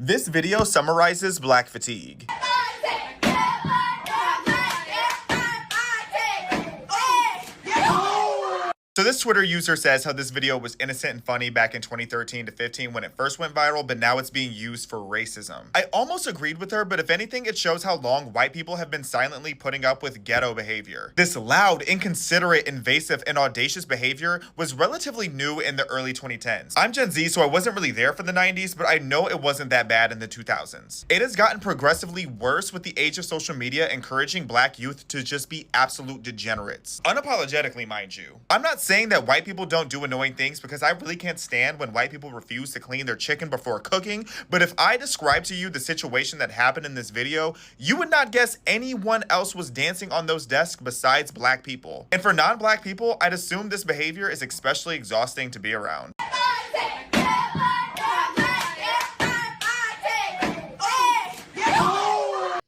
This video summarizes black fatigue. So this Twitter user says how this video was innocent and funny back in 2013 to 15 when it first went viral, but now it's being used for racism. I almost agreed with her, but if anything, it shows how long white people have been silently putting up with ghetto behavior. This loud, inconsiderate, invasive, and audacious behavior was relatively new in the early 2010s. I'm Gen Z, so I wasn't really there for the 90s, but I know it wasn't that bad in the 2000s. It has gotten progressively worse with the age of social media encouraging black youth to just be absolute degenerates. Unapologetically, mind you. I'm not saying that white people don't do annoying things, because I really can't stand when white people refuse to clean their chicken before cooking, but if I describe to you the situation that happened in this video, you would not guess anyone else was dancing on those desks besides black people. And for non-black people, I'd assume this behavior is especially exhausting to be around.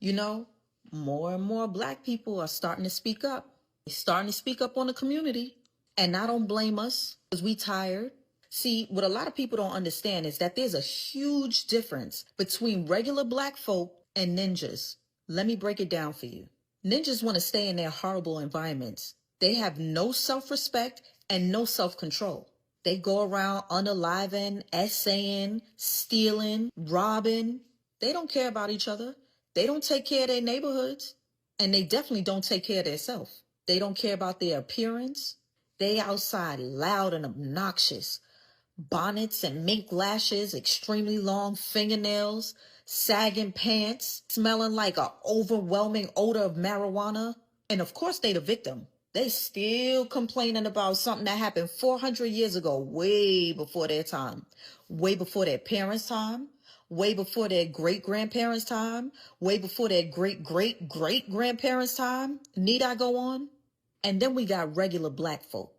You know, more and more black people are starting to speak up. They're starting to speak up on the community. And I don't blame us, because we tired. See, what a lot of people don't understand is that there's a huge difference between regular black folk and ninjas. Let me break it down for you. Ninjas want to stay in their horrible environments. They have no self-respect and no self-control. They go around unaliving, essaying, stealing, robbing. They don't care about each other. They don't take care of their neighborhoods. And they definitely don't take care of themselves. They don't care about their appearance. They outside loud and obnoxious. Bonnets and mink lashes, extremely long fingernails, sagging pants, smelling like an overwhelming odor of marijuana. And of course they the victim. They still complaining about something that happened 400 years ago, way before their time, way before their parents' time, way before their great-grandparents' time, way before their great-great-great-grandparents' time. Need I go on? And then we got regular black folk.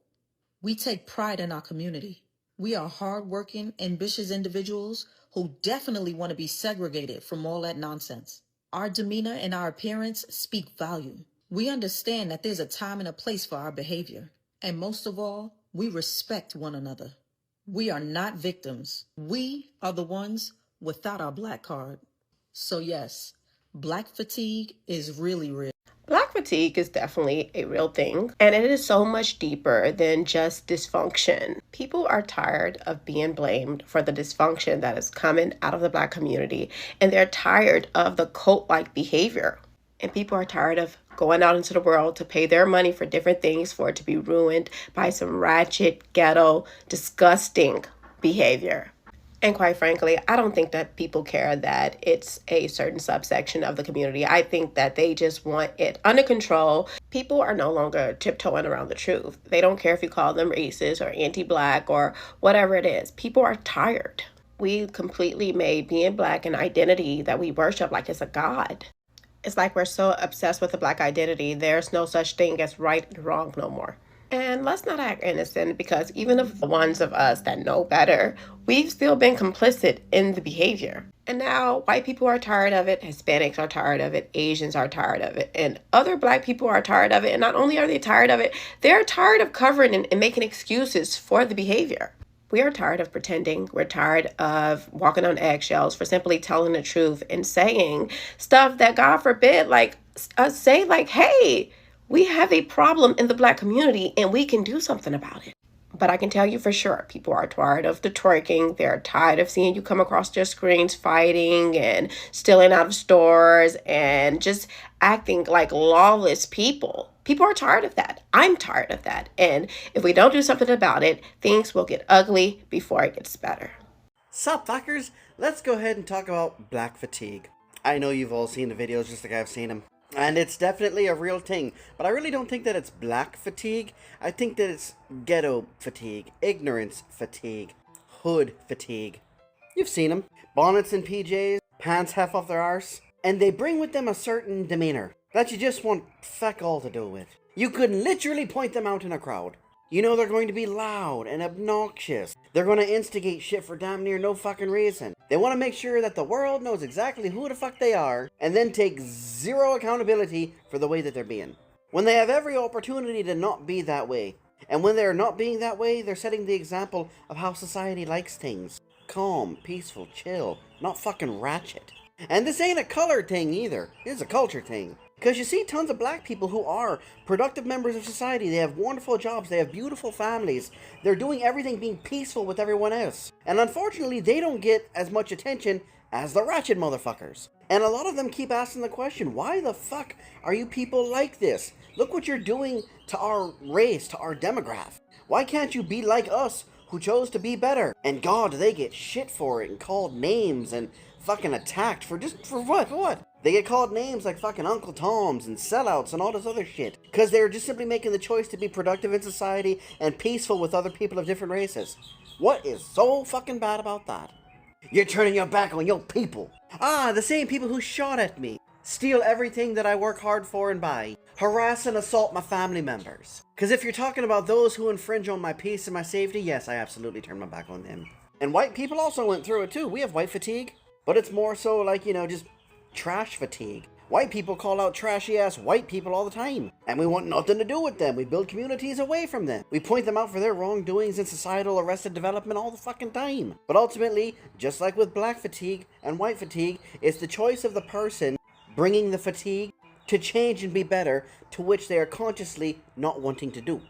We take pride in our community. We are hardworking, ambitious individuals who definitely want to be segregated from all that nonsense. Our demeanor and our appearance speak volume. We understand that there's a time and a place for our behavior. And most of all, we respect one another. We are not victims. We are the ones without our black card. So yes, black fatigue is really real. Black fatigue is definitely a real thing, and it is so much deeper than just dysfunction. People are tired of being blamed for the dysfunction that is coming out of the black community, and they're tired of the cult-like behavior. And people are tired of going out into the world to pay their money for different things for it to be ruined by some ratchet, ghetto, disgusting behavior. And quite frankly, I don't think that people care that it's a certain subsection of the community. I think that they just want it under control. People are no longer tiptoeing around the truth. They don't care if you call them racist or anti-black or whatever it is. People are tired. We completely made being black an identity that we worship like it's a god. It's like we're so obsessed with the black identity, there's no such thing as right and wrong no more. And let's not act innocent, because even of the ones of us that know better, we've still been complicit in the behavior. And now white people are tired of it, Hispanics are tired of it, Asians are tired of it, and other black people are tired of it. And not only are they tired of it, they're tired of covering and making excuses for the behavior. We are tired of pretending. We're tired of walking on eggshells for simply telling the truth and saying stuff that, God forbid, like us say like, hey, we have a problem in the black community and we can do something about it. But I can tell you for sure, people are tired of the twerking. They're tired of seeing you come across their screens fighting and stealing out of stores and just acting like lawless people. People are tired of that. I'm tired of that. And if we don't do something about it, things will get ugly before it gets better. Sup, fuckers? Let's go ahead and talk about black fatigue. I know you've all seen the videos just like I've seen them. And it's definitely a real thing. But I really don't think that it's black fatigue. I think that it's ghetto fatigue, ignorance fatigue, hood fatigue. You've seen them. Bonnets and PJs, pants half off their arse. And they bring with them a certain demeanor that you just want feck all to do with. You could literally point them out in a crowd. You know they're going to be loud and obnoxious. They're going to instigate shit for damn near no fucking reason. They want to make sure that the world knows exactly who the fuck they are, and then take zero accountability for the way that they're being. When they have every opportunity to not be that way. And when they're not being that way, they're setting the example of how society likes things. Calm, peaceful, chill, not fucking ratchet. And this ain't a color thing either. It's a culture thing. Because you see tons of black people who are productive members of society. They have wonderful jobs. They have beautiful families. They're doing everything being peaceful with everyone else. And unfortunately, they don't get as much attention as the ratchet motherfuckers. And a lot of them keep asking the question, why the fuck are you people like this? Look what you're doing to our race, to our demographic. Why can't you be like us who chose to be better? And God, they get shit for it and called names and fucking attacked for what? For what? They get called names like fucking Uncle Toms and sellouts and all this other shit. Because they're just simply making the choice to be productive in society and peaceful with other people of different races. What is so fucking bad about that? You're turning your back on your people. Ah, the same people who shot at me. Steal everything that I work hard for and buy. Harass and assault my family members. Because if you're talking about those who infringe on my peace and my safety, yes, I absolutely turn my back on them. And white people also went through it too. We have white fatigue. But it's more so like, just trash fatigue. White people call out trashy ass white people all the time. And we want nothing to do with them. We build communities away from them. We point them out for their wrongdoings and societal arrested development all the fucking time. But ultimately, just like with black fatigue and white fatigue, it's the choice of the person bringing the fatigue to change and be better, to which they are consciously not wanting to do.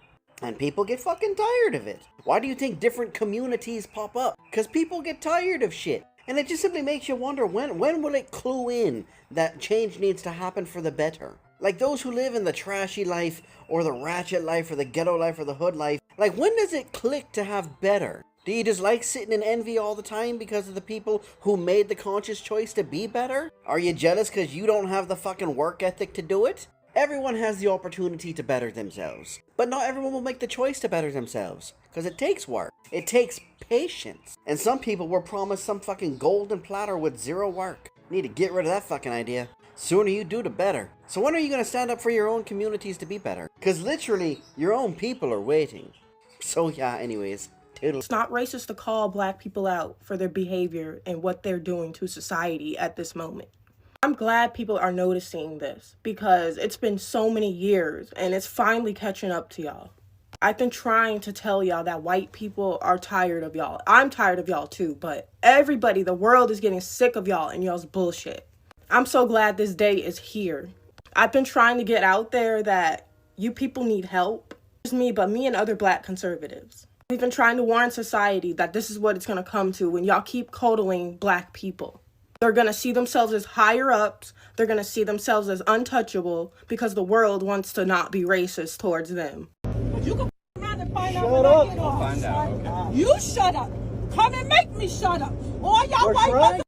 And people get fucking tired of it. Why do you think different communities pop up? Because people get tired of shit. And it just simply makes you wonder, when will it clue in that change needs to happen for the better? Like those who live in the trashy life, or the ratchet life, or the ghetto life, or the hood life, like when does it click to have better? Do you just like sitting in envy all the time because of the people who made the conscious choice to be better? Are you jealous because you don't have the fucking work ethic to do it? Everyone has the opportunity to better themselves. But not everyone will make the choice to better themselves. Because it takes work. It takes patience. And some people were promised some fucking golden platter with zero work. Need to get rid of that fucking idea. Sooner you do, the better. So when are you going to stand up for your own communities to be better? Because literally, your own people are waiting. So yeah, anyways. Toodles. It's not racist to call black people out for their behavior and what they're doing to society at this moment. I'm glad people are noticing this because it's been so many years and it's finally catching up to y'all. I've been trying to tell y'all that white people are tired of y'all. I'm tired of y'all too, but everybody, the world is getting sick of y'all and y'all's bullshit. I'm so glad this day is here. I've been trying to get out there that you people need help. Not just me, but me and other black conservatives. We've been trying to warn society that this is what it's going to come to when y'all keep coddling black people. They're going to see themselves as higher ups. They're going to see themselves as untouchable because the world wants to not be racist towards them. You can around and find out when I get off. Find out, okay. You shut up. Come and make me shut up. All y'all white mother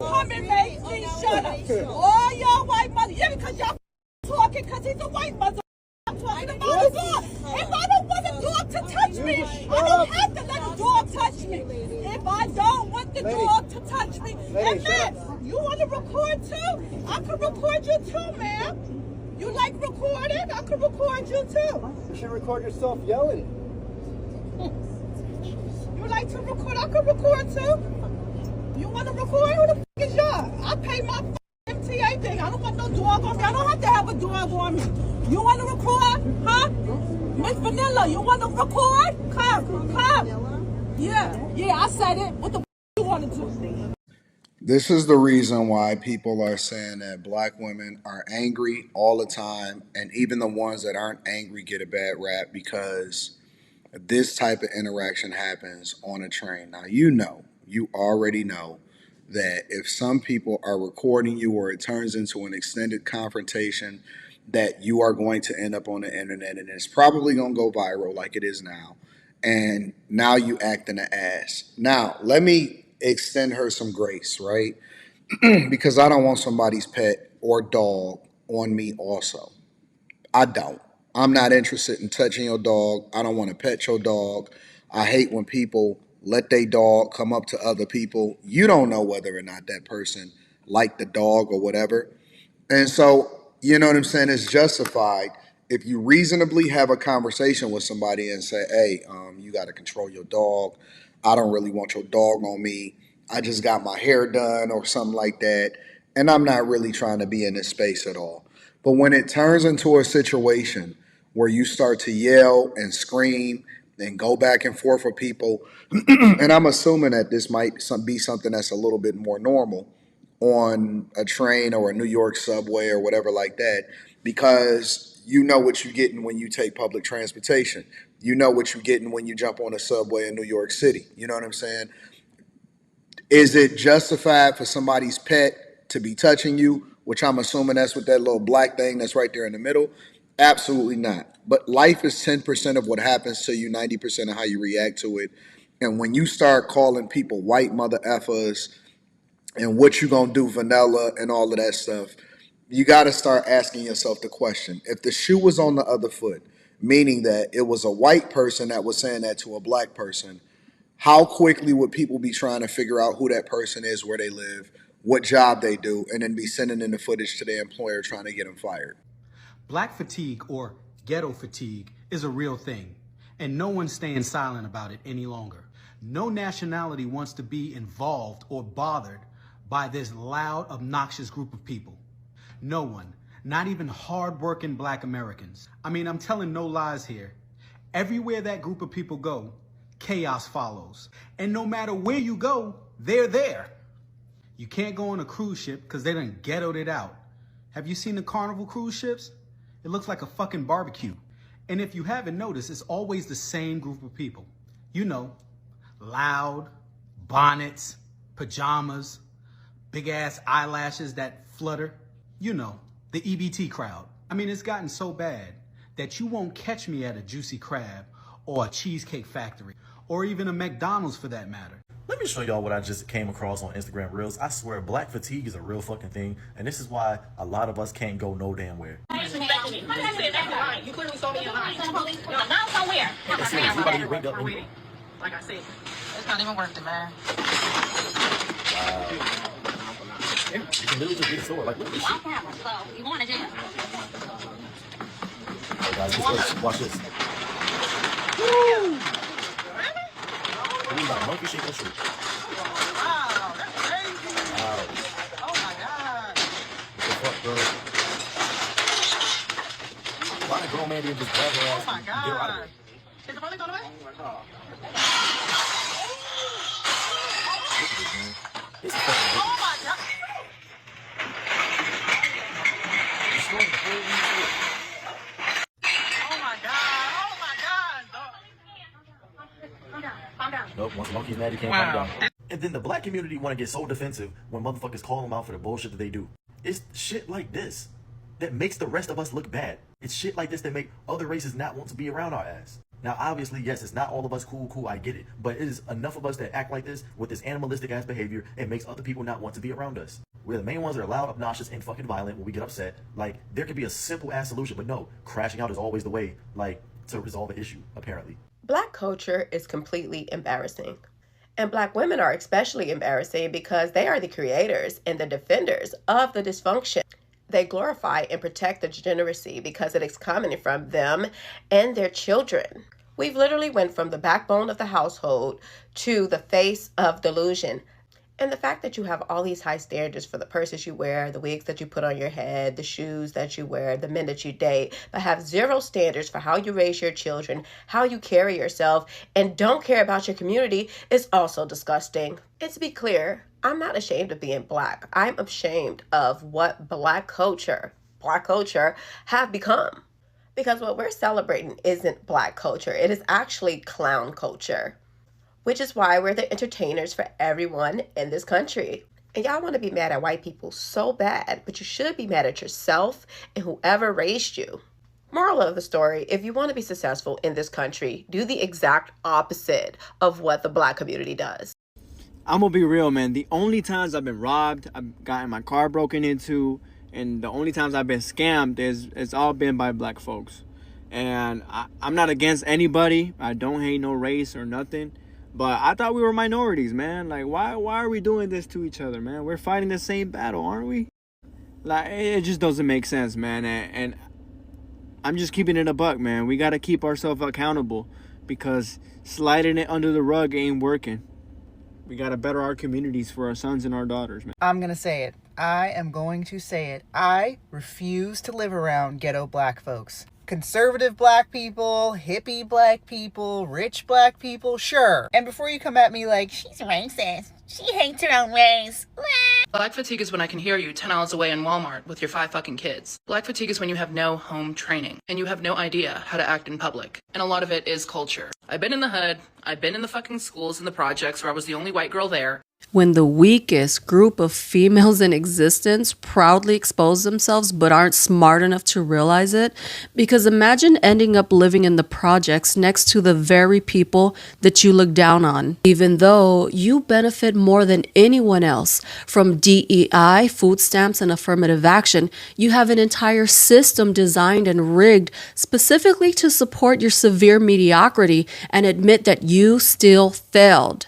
come and make me shut up. All y'all white mother. Yeah, because y'all talking because he's a white mother. I'm talking about a dog. If I don't want a dog to touch me, I don't have to let a dog touch me. If I don't want the dog to touch me. And ma'am, you want to record too? I can record you too, ma'am. You like recording? I can record you too. You should record yourself yelling. You like to record? I can record too. You want to record? Who the f is y'all? I pay my MTA thing. I don't want no dog on me. I don't have to have a dog on me. You want to record? Huh? Miss Vanilla, you want to record? Come. Yeah, I said it. What the f you want to do? This is the reason why people are saying that black women are angry all the time, and even the ones that aren't angry get a bad rap because this type of interaction happens on a train. Now, you already know that if some people are recording you or it turns into an extended confrontation, that you are going to end up on the internet and it's probably going to go viral like it is now. And now you act in the ass. Now, let me extend her some grace, right? Because I don't want somebody's pet or dog on me also. I don't. I'm not interested in touching your dog. I don't want to pet your dog. I hate when people let their dog come up to other people. You don't know whether or not that person liked the dog or whatever. And so, you know what I'm saying? It's justified if you reasonably have a conversation with somebody and say, hey, you got to control your dog. I don't really want your dog on me. I just got my hair done or something like that. And I'm not really trying to be in this space at all. But when it turns into a situation where you start to yell and scream and go back and forth with people. And I'm assuming that this might be something that's a little bit more normal on a train or a New York subway or whatever like that, because you know what you're getting when you take public transportation. You know what you're getting when you jump on a subway in New York City. You know what I'm saying? Is it justified for somebody's pet to be touching you, which I'm assuming that's what that little black thing that's right there in the middle? Absolutely not. But life is 10% of what happens to you, 90% of how you react to it. And when you start calling people white mother effers and what you gonna do vanilla and all of that stuff, you got to start asking yourself the question: if the shoe was on the other foot, meaning that it was a white person that was saying that to a black person, how quickly would people be trying to figure out who that person is, where they live, what job they do, and then be sending in the footage to their employer trying to get them fired? Black fatigue, or ghetto fatigue, is a real thing, and no one's staying silent about it any longer. No nationality wants to be involved or bothered by this loud, obnoxious group of people. No one, not even hard-working black Americans. I mean, I'm telling no lies here. Everywhere that group of people go, chaos follows. And no matter where you go, they're there. You can't go on a cruise ship because they done ghettoed it out. Have you seen the Carnival cruise ships? It looks like a fucking barbecue. And if you haven't noticed, it's always the same group of people. You know, loud, bonnets, pajamas, big ass eyelashes that flutter. You know, the EBT crowd. I mean, it's gotten so bad that you won't catch me at a Juicy Crab or a Cheesecake Factory or even a McDonald's for that matter. Let me show y'all what I just came across on Instagram Reels. I swear, black fatigue is a real fucking thing, and this is why a lot of us can't go no damn where. You clearly saw me in line. Not somewhere. Everybody get rigged up. Like I said, it's not even worth it, man. You can literally just get the store. Like, look at this shit. So, you want to jail? Hey guys, this works. Watch this. Really? Ooh, like monkey shit on street. Wow, that's crazy. Wow. Oh my God. What the fuck, bro? Why the grown man didn't just grab her ass Oh my and get her out of God. there? Is the police on the way? This is fucking Oh my God. destroying the whole shit. Oh my God. Oh my God. Dog. Calm down. Nope, once monkey's mad, he can't calm down. And then the black community want to get so defensive when motherfuckers call them out for the bullshit that they do. It's shit like this that makes the rest of us look bad. It's shit like this that make other races not want to be around our ass. Now, obviously, yes, it's not all of us cool, I get it. But it is enough of us that act like this with this animalistic ass behavior. It makes other people not want to be around us. We're the main ones that are loud, obnoxious, and fucking violent when we get upset. Like, there could be a simple ass solution, but no, crashing out is always the way, like, to resolve an issue, apparently. Black culture is completely embarrassing. And Black women are especially embarrassing because they are the creators and the defenders of the dysfunction. They glorify and protect the degeneracy because it is coming from them and their children. We've literally went from the backbone of the household to the face of delusion. And the fact that you have all these high standards for the purses you wear, the wigs that you put on your head, the shoes that you wear, the men that you date, but have zero standards for how you raise your children, how you carry yourself, and don't care about your community is also disgusting. And to be clear, I'm not ashamed of being Black. I'm ashamed of what Black culture have become. Because what we're celebrating isn't Black culture. It is actually clown culture. Which is why we're the entertainers for everyone in this country. And y'all want to be mad at white people so bad, but you should be mad at yourself and whoever raised you. Moral of the story, if you want to be successful in this country, do the exact opposite of what the Black community does. I'm gonna be real, man. The only times I've been robbed, I've gotten my car broken into, and the only times I've been scammed it's all been by Black folks. And I'm not against anybody. I don't hate no race or nothing. But I thought we were minorities, man. Like, why are we doing this to each other, man? We're fighting the same battle, aren't we? Like, it just doesn't make sense, man. And I'm just keeping it a buck, man. We got to keep ourselves accountable because sliding it under the rug ain't working. We got to better our communities for our sons and our daughters, man. I'm going to say it. I am going to say it. I refuse to live around ghetto Black folks. Conservative black people, hippie black people, rich black people, sure. And before you come at me like, she's racist, she hates her own race. Black fatigue is when I can hear you 10 miles away in Walmart with your 5 fucking kids. Black fatigue is when you have no home training and you have no idea how to act in public. And a lot of it is culture. I've been in the hood, I've been in the fucking schools and the projects where I was the only white girl there. When the weakest group of females in existence proudly expose themselves but aren't smart enough to realize it, because imagine ending up living in the projects next to the very people that you look down on, even though you benefit more than anyone else from DEI, food stamps, and affirmative action. You have an entire system designed and rigged specifically to support your severe mediocrity and admit that you still failed.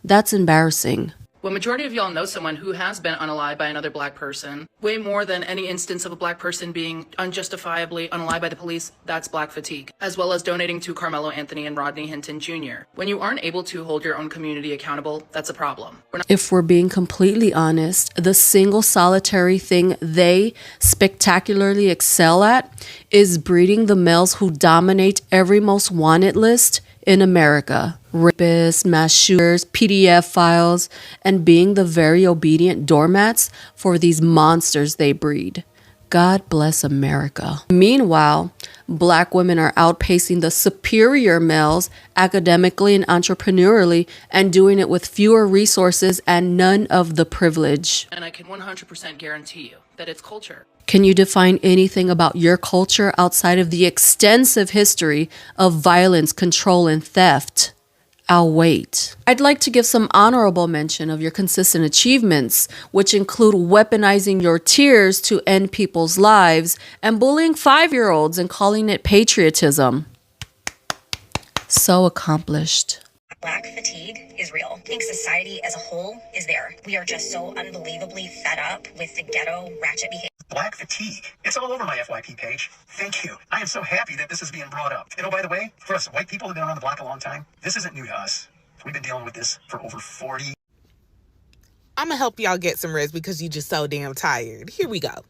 That's embarrassing. When majority of y'all know someone who has been unalived by another black person, way more than any instance of a black person being unjustifiably unalived by the police, that's black fatigue, as well as donating to Carmelo Anthony and Rodney Hinton Jr. When you aren't able to hold your own community accountable, that's a problem. If we're being completely honest, the single solitary thing they spectacularly excel at is breeding the males who dominate every most wanted list in America. Rapists, mass shooters, PDF files, and being the very obedient doormats for these monsters they breed. God bless America. Meanwhile, black women are outpacing the superior males academically and entrepreneurially and doing it with fewer resources and none of the privilege. And I can 100% guarantee you that it's culture. Can you define anything about your culture outside of the extensive history of violence, control, and theft? I'll wait. I'd like to give some honorable mention of your consistent achievements, which include weaponizing your tears to end people's lives and bullying 5-year-olds and calling it patriotism. So accomplished. Black fatigue is real. I think society as a whole is there. We are just so unbelievably fed up with the ghetto ratchet behavior. Black fatigue. It's all over my FYP page. Thank you. I am so happy that this is being brought up. And oh, by the way, for us white people who've been around the block a long time, this isn't new to us. We've been dealing with this for over 40. I'm gonna help y'all get some rest because you just so damn tired. Here we go.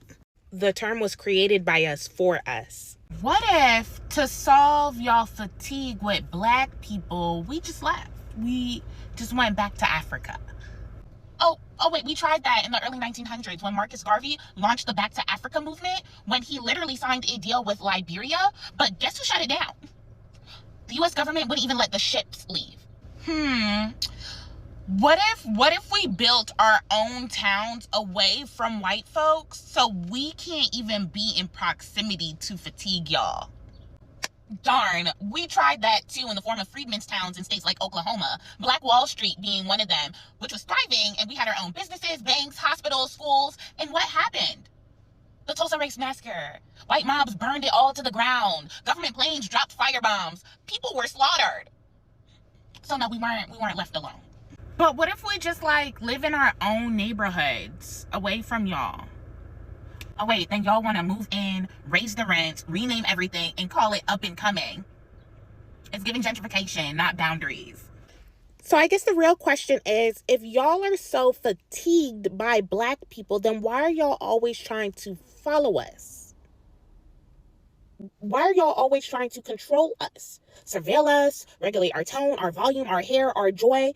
The term was created by us for us. What if, to solve y'all fatigue with black people, we just left? We just went back to Africa. Oh wait, we tried that in the early 1900s when Marcus Garvey launched the Back to Africa movement, when he literally signed a deal with Liberia. But guess who shut it down? The US government wouldn't even let the ships leave. What if we built our own towns away from white folks so we can't even be in proximity to fatigue, y'all? Darn, we tried that too in the form of freedmen's towns in states like Oklahoma, Black Wall Street being one of them, which was thriving, and we had our own businesses, banks, hospitals, schools, and what happened? The Tulsa Race Massacre. White mobs burned it all to the ground. Government planes dropped firebombs. People were slaughtered. So no, we weren't left alone. But what if we just live in our own neighborhoods away from y'all? Oh wait, then y'all want to move in, raise the rent, rename everything, and call it up and coming. It's giving gentrification, not boundaries. So I guess the real question is, if y'all are so fatigued by black people, then why are y'all always trying to follow us? Why are y'all always trying to control us, surveil us, regulate our tone, our volume, our hair, our joy?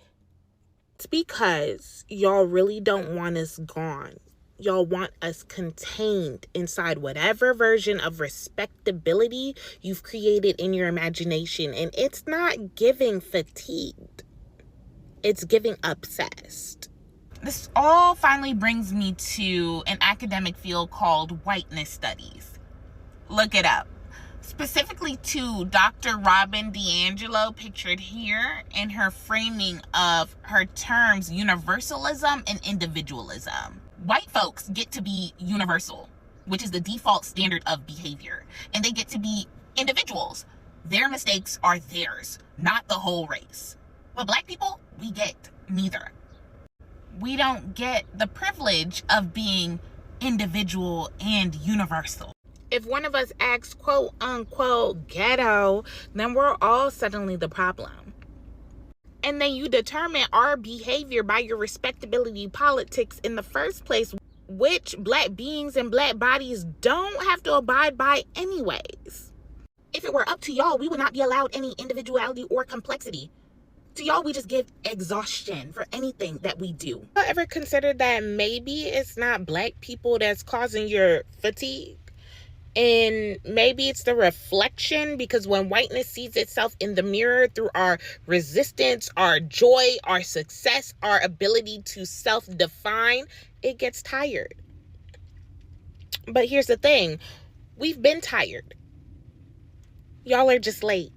It's because y'all really don't want us gone. Y'all want us contained inside whatever version of respectability you've created in your imagination. And it's not giving fatigued. It's giving obsessed. This all finally brings me to an academic field called whiteness studies. Look it up. Specifically to Dr. Robin DiAngelo, pictured here, in her framing of her terms universalism and individualism. White folks get to be universal, which is the default standard of behavior, and they get to be individuals. Their mistakes are theirs, not the whole race. But black people, we get neither. We don't get the privilege of being individual and universal. If one of us acts quote unquote ghetto, then we're all suddenly the problem. And then you determine our behavior by your respectability politics in the first place, which black beings and black bodies don't have to abide by anyways. If it were up to y'all, we would not be allowed any individuality or complexity. To y'all, we just give exhaustion for anything that we do. Have you ever considered that maybe it's not black people that's causing your fatigue? And maybe it's the reflection, because when whiteness sees itself in the mirror through our resistance, our joy, our success, our ability to self-define, it gets tired. But here's the thing. We've been tired. Y'all are just late.